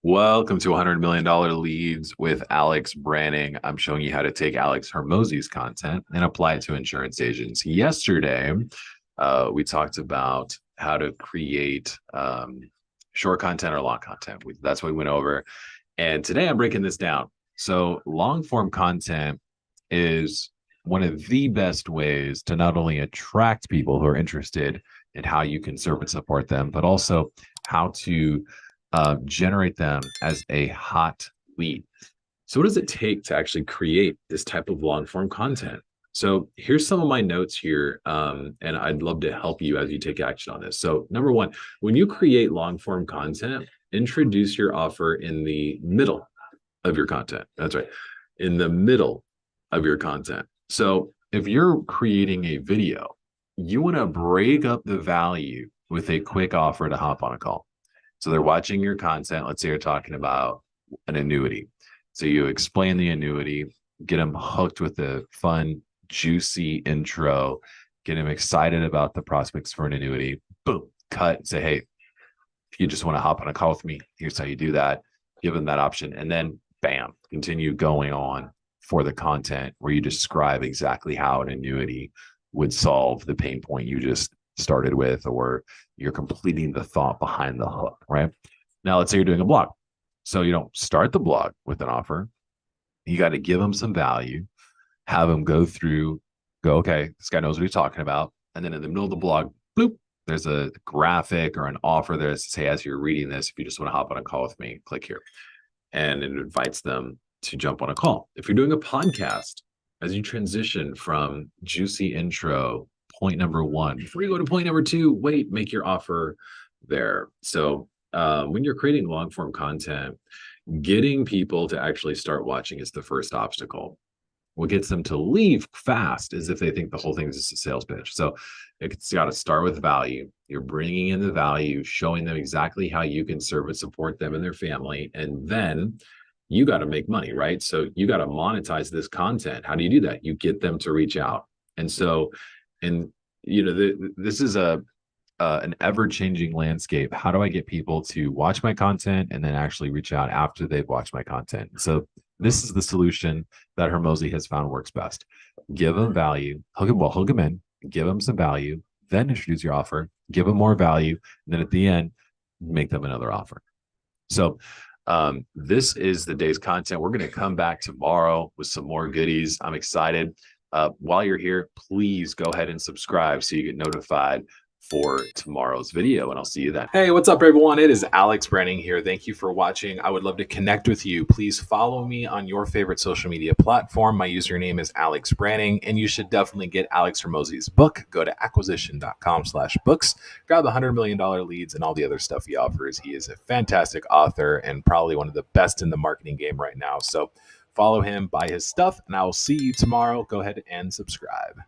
Welcome to $100 million Leads with Alex Branning. I'm showing you how to take Alex Hormozi's content and apply it to insurance agents. Yesterday, we talked about how to create short content or long content. That's what we went over. And today I'm breaking this down. So long form content is one of the best ways to not only attract people who are interested in how you can serve and support them, but also how to generate them as a hot lead. So what does it take to actually create this type of long form content? So here's some of my notes here, and I'd love to help you as you take action on this. So number one, when you create long form content, introduce your offer in the middle of your content. That's right, in the middle of your content. So if you're creating a video, you want to break up the value with a quick offer to hop on a call. So they're watching your content. Let's say you're talking about an annuity. So you explain the annuity, get them hooked with a fun, juicy intro, get them excited about the prospects for an annuity. Boom, cut, say, hey, if you just want to hop on a call with me, here's how you do that. Give them that option. And then bam, continue going on for the content where you describe exactly how an annuity would solve the pain point you just started with, or you're completing the thought behind the hook, right? Now, let's say you're doing a blog. So you don't start the blog with an offer. You got to give them some value, have them go through, okay, this guy knows what he's talking about. And then in the middle of the blog, bloop, there's a graphic or an offer there that says, hey, as you're reading this, if you just want to hop on a call with me, click here. And it invites them to jump on a call. If you're doing a podcast, as you transition from juicy intro, point number one, before you go to point number two, wait, make your offer there. So when you're creating long form content, getting people to actually start watching is the first obstacle. What gets them to leave fast is if they think the whole thing is just a sales pitch. So it's got to start with value. You're bringing in the value, showing them exactly how you can serve and support them and their family. And then you got to make money, right? So you got to monetize this content. How do you do that? You get them to reach out. And so, this is an ever-changing landscape. How do I get people to watch my content and then actually reach out after they've watched my content? So this is the solution that Hormozi has found works best. Give them value, hook them in, give them some value, then introduce your offer, give them more value, and then at the end, make them another offer. So this is the day's content. We're going to come back tomorrow with some more goodies. I'm excited. While you're here, please go ahead and subscribe so you get notified for tomorrow's video, and I'll see you then. Hey, what's up, everyone? It is Alex Branning here. Thank you for watching. I would love to connect with you. Please follow me on your favorite social media platform. My username is Alex Branning, and you should definitely get Alex Hormozi's book. Go to acquisition.com/books. Grab the $100 million leads and all the other stuff he offers. He is a fantastic author and probably one of the best in the marketing game right now. So follow him, buy his stuff, and I will see you tomorrow. Go ahead and subscribe.